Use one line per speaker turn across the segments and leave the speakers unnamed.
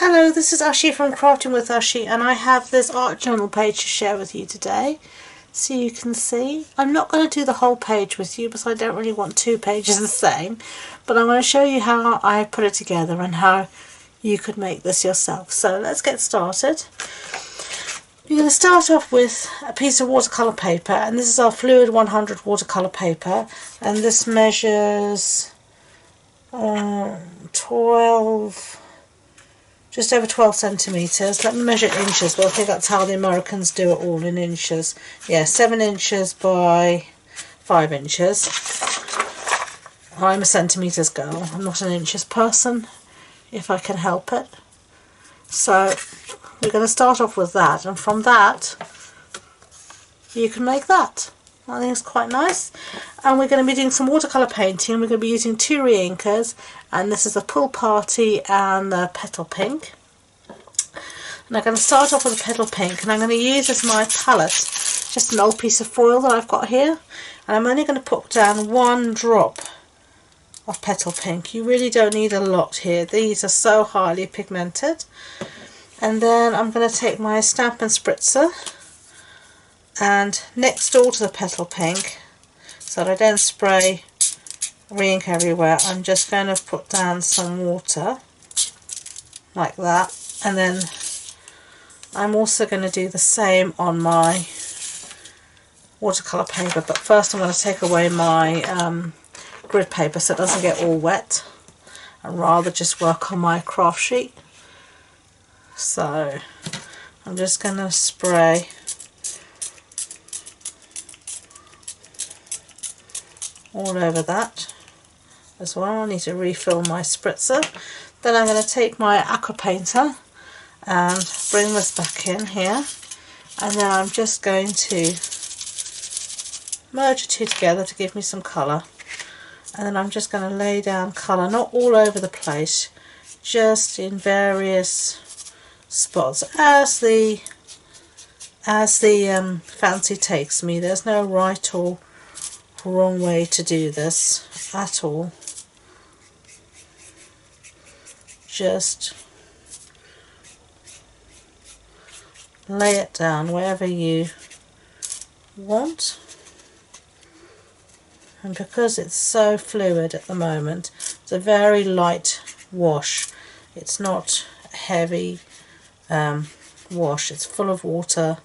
Hello, this is Ashi from Crafting with Ashi, and I have this art journal page to share with you today. So you can see, I'm not going to do the whole page with you because I don't really want two pages the same, but I'm going to show you how I put it together and how you could make this yourself. So let's get started. You're going to start off with a piece of watercolour paper, and this is our Fluid 100 watercolour paper, and this measures just over 12 centimetres. Let me measure it inches, but I think that's how the Americans do it all, in inches. Yeah, 7 inches by 5 inches. I'm a centimetres girl, I'm not an inches person, if I can help it. So we're going to start off with that, and from that you can make that. I think it's quite nice. And we're going to be doing some watercolour painting. We're going to be using two re-inkers, and this is the Pool Party and the Petal Pink. And I'm going to start off with the Petal Pink, and I'm going to use as my palette just an old piece of foil that I've got here, and I'm only going to put down 1 drop of Petal Pink. You really don't need a lot here, these are so highly pigmented. And then I'm going to take my Stampin spritzer, and next door to the Petal Pink, so that I don't spray re-ink everywhere, I'm just going to put down some water like that. And then I'm also going to do the same on my watercolour paper, but first I'm going to take away my grid paper so it doesn't get all wet, and rather just work on my craft sheet. So I'm just going to spray all over that as well. I need to refill my spritzer. Then I'm going to take my aqua painter and bring this back in here, and then I'm just going to merge the two together to give me some colour. And then I'm just going to lay down colour, not all over the place, just in various spots as the fancy takes me. There's no right or wrong way to do this at all. Just lay it down wherever you want, and because it's so fluid at the moment, it's a very light wash. It's not a heavy wash, it's full of water.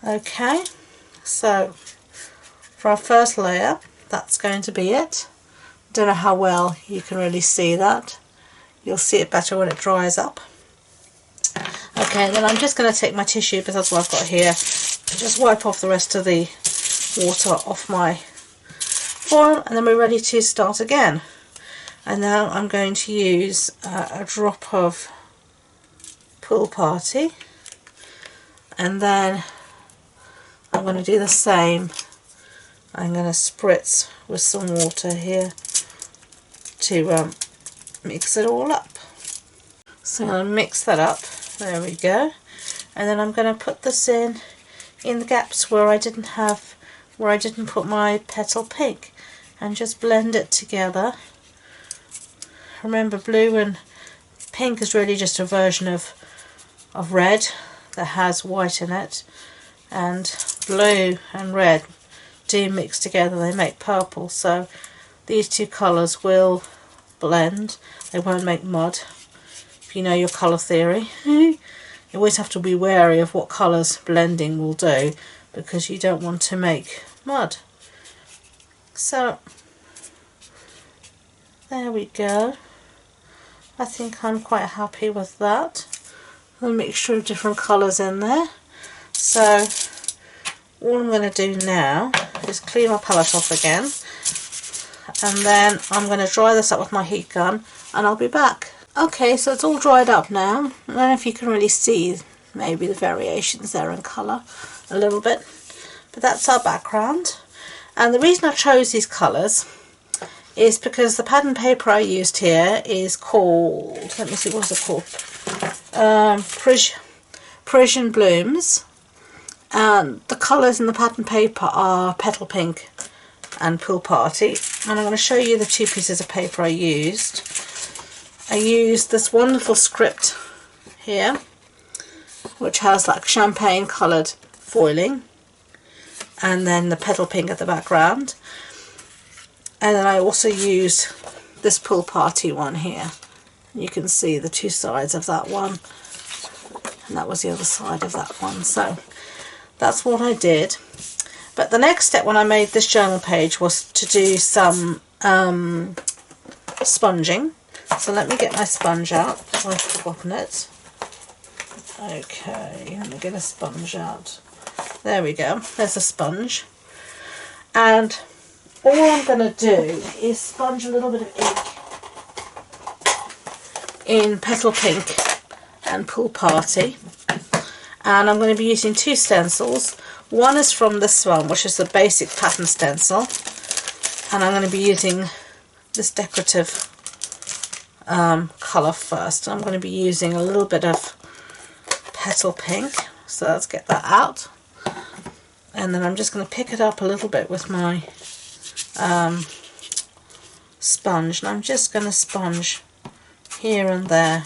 Okay, so for our first layer, that's going to be it. Don't know how well you can really see that. You'll see it better when it dries up. Okay, then I'm just going to take my tissue, because that's what I've got here, and just wipe off the rest of the water off my foil, and then we're ready to start again. And now I'm going to use a drop of Pool Party, and then I'm going to do the same. I'm going to spritz with some water here to mix it all up. So I'm going to mix that up. There we go. And then I'm going to put this in the gaps where I didn't put my Petal Pink, and just blend it together. Remember, blue and pink is really just a version of red that has white in it, and blue and red do mix together, they make purple. So these two colours will blend, they won't make mud, if you know your colour theory. You always have to be wary of what colours blending will do, because you don't want to make mud. So there we go. I think I'm quite happy with that. A mixture of different colours in there. So all I'm going to do now is clean my palette off again, and then I'm going to dry this up with my heat gun, and I'll be back. Okay, so it's all dried up now. I don't know if you can really see maybe the variations there in colour a little bit, but that's our background. And the reason I chose these colours is because the pattern paper I used here is called, let me see, what's it called? Parisian Blooms, and the colours in the pattern paper are Petal Pink and Pool Party. And I'm going to show you the two pieces of paper I used. I used this wonderful script here, which has like champagne coloured foiling, and then the petal pink at the background. And then I also use this Pool Party one here. You can see the two sides of that one, and that was the other side of that one. So that's what I did. But the next step when I made this journal page was to do some sponging. So let me get my sponge out. I've forgotten it. Okay, let me get a sponge out. There we go. There's a sponge. And all I'm going to do is sponge a little bit of ink in Petal Pink and Pool Party. And I'm going to be using two stencils. One is from this one, which is the basic pattern stencil. And I'm going to be using this decorative colour first. I'm going to be using a little bit of Petal Pink. So let's get that out. And then I'm just going to pick it up a little bit with my sponge. And I'm just going to sponge here and there.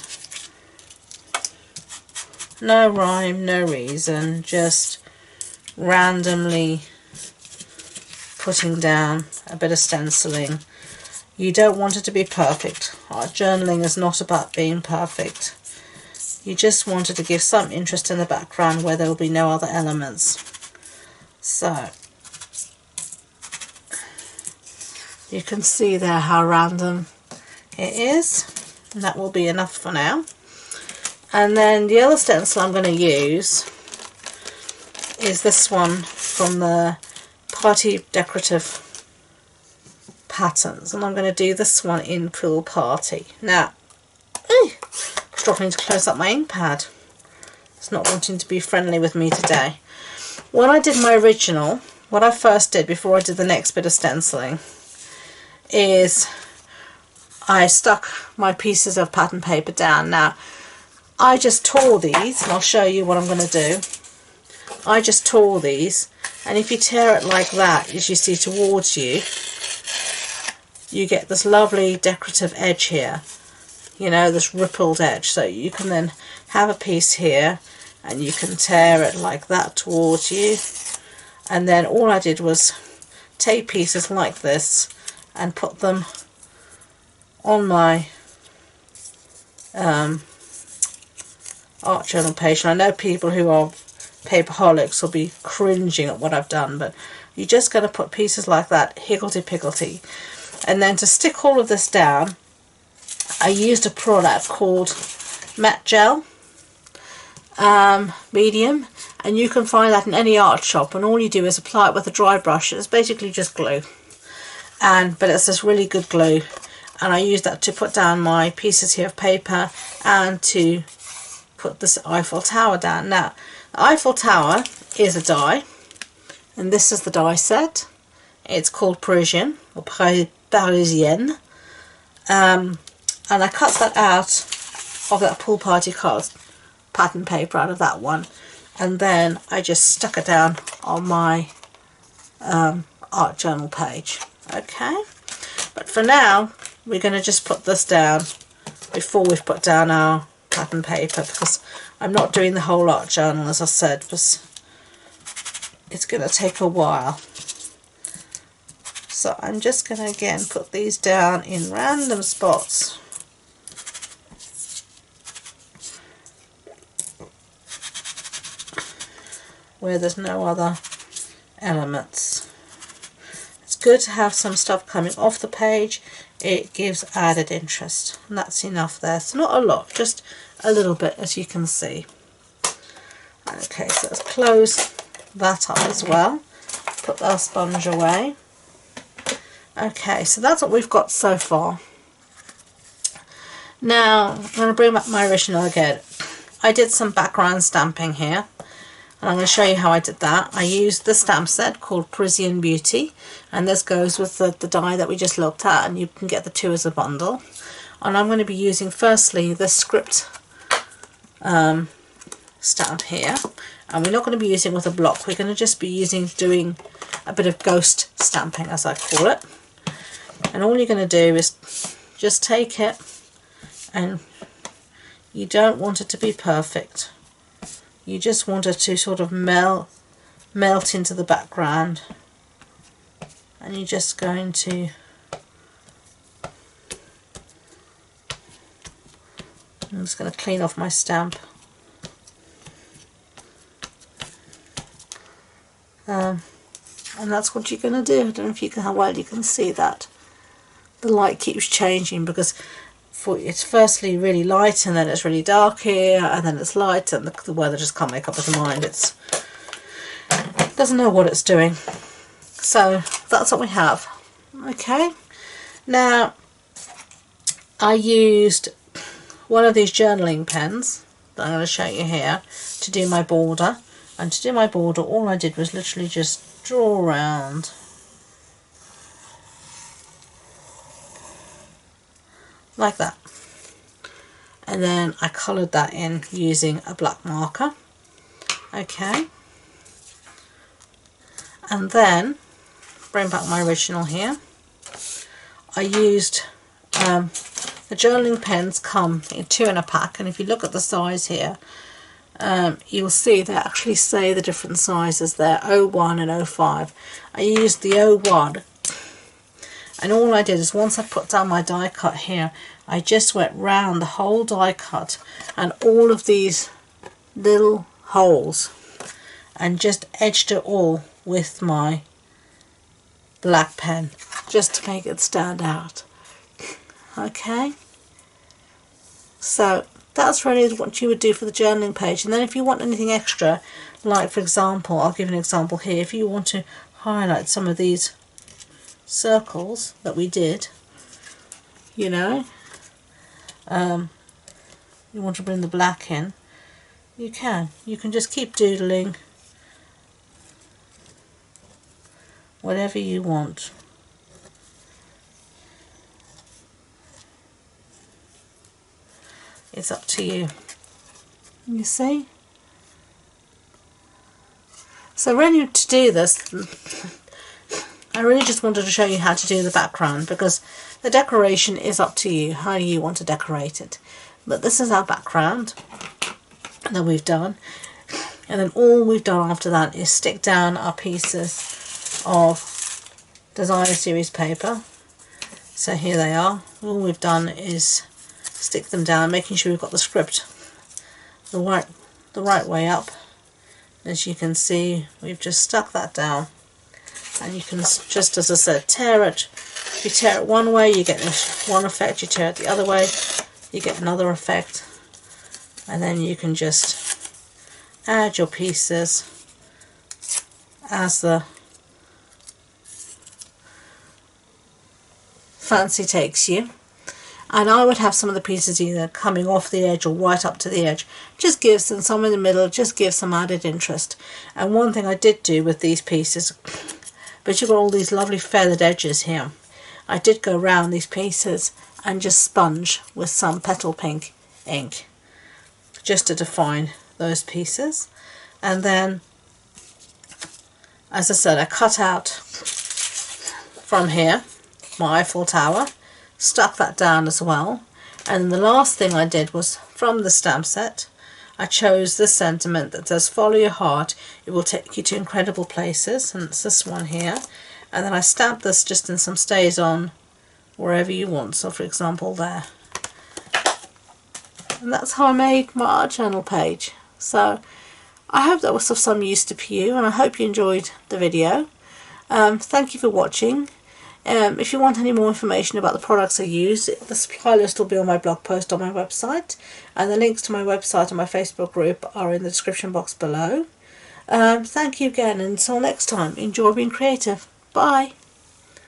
No rhyme, no reason, just randomly putting down a bit of stenciling. You don't want it to be perfect. Art journaling is not about being perfect. You just want it to give some interest in the background where there will be no other elements. So you can see there how random it is, and that will be enough for now. And then the other stencil I'm going to use is this one from the Party Decorative Patterns, and I'm going to do this one in Pool Party. Now, struggling to close up my ink pad. It's not wanting to be friendly with me today. When I did my original, what I first did before I did the next bit of stenciling is I stuck my pieces of pattern paper down. Now, I just tore these, and I'll show you what I'm going to do. I just tore these, and if you tear it like that, as you see towards you, you get this lovely decorative edge here, you know, this rippled edge. So you can then have a piece here, and you can tear it like that towards you. And then all I did was take pieces like this and put them on my art journal page. And I know people who are paperholics will be cringing at what I've done, but you're just going to put pieces like that, higgledy-piggledy. And then to stick all of this down, I used a product called Matte Gel Medium, and you can find that in any art shop, and all you do is apply it with a dry brush. It's basically just glue, but it's this really good glue, and I use that to put down my pieces here of paper and to put this Eiffel Tower down. Now, the Eiffel Tower is a die, and this is the die set. It's called Parisian, or Parisian, and I cut that out of that Pool Party card pattern paper, out of that one, and then I just stuck it down on my art journal page. Okay, but for now we're going to just put this down before we've put down our pattern paper, because I'm not doing the whole art journal, as I said, because it's going to take a while. So I'm just going to again put these down in random spots. Where there's no other elements. It's good to have some stuff coming off the page. It gives added interest, and that's enough there. So not a lot, just a little bit, as you can see. Okay, so let's close that up as well. Put our sponge away. Okay, so that's what we've got so far. Now I'm going to bring back my original again. I did some background stamping here, and I'm going to show you how I did that. I used the stamp set called Parisian Beauty, and this goes with the die that we just looked at, and you can get the two as a bundle. And I'm going to be using firstly the script stamp here, and we're not going to be using with a block. We're going to just be doing a bit of ghost stamping, as I call it. And all you're going to do is just take it and You don't want it to be perfect. You just want it to sort of melt into the background. And you're just going to I'm just going to clean off my stamp. And that's what you're going to do. I don't know if you can, how well you can see that. The light keeps changing because it's firstly really light and then it's really dark here and then it's light, and the weather just can't make up its mind. It doesn't know what it's doing. So that's what we have. Okay, now I used one of these journaling pens that I'm going to show you here to do my border. And to do my border, all I did was literally just draw around like that, and then I coloured that in using a black marker. Okay, and then bring back my original here. I used the journaling pens come in 2 in a pack, and if you look at the size here, you'll see they actually say the different sizes there, 01 and 05. I used the 01, and all I did is once I put down my die cut here, I just went round the whole die cut and all of these little holes and just edged it all with my black pen just to make it stand out. Okay, so that's really what you would do for the journaling page. And then if you want anything extra, like for example, I'll give an example here, if you want to highlight some of these circles that we did, you know, you want to bring the black in, you can just keep doodling whatever you want. It's up to you. You see? So really to do this, I really just wanted to show you how to do the background, because the decoration is up to you, how you want to decorate it. But this is our background that we've done. And then all we've done after that is stick down our pieces of designer series paper. So here they are. All we've done is stick them down, making sure we've got the script the right way up. As you can see, we've just stuck that down, and you can just, as I said, tear it. If you tear it one way, you get one effect. You tear it the other way, you get another effect. And then you can just add your pieces as the fancy takes you. And I would have some of the pieces either coming off the edge or right up to the edge. Just gives them some in the middle, just gives some added interest. And one thing I did do with these pieces, but you've got all these lovely feathered edges here, I did go around these pieces and just sponge with some petal pink ink just to define those pieces. And then, as I said, I cut out from here my Eiffel Tower, stuck that down as well. And the last thing I did was, from the stamp set, I chose this sentiment that says, follow your heart, it will take you to incredible places, and it's this one here. And then I stamped this just in some stays on wherever you want, so for example there. And that's how I made my art journal page. So I hope that was of some use to you, and I hope you enjoyed the video. Thank you for watching. If you want any more information about the products I use, the supply list will be on my blog post on my website, and the links to my website and my Facebook group are in the description box below. Thank you again, and until next time, enjoy being creative. Bye!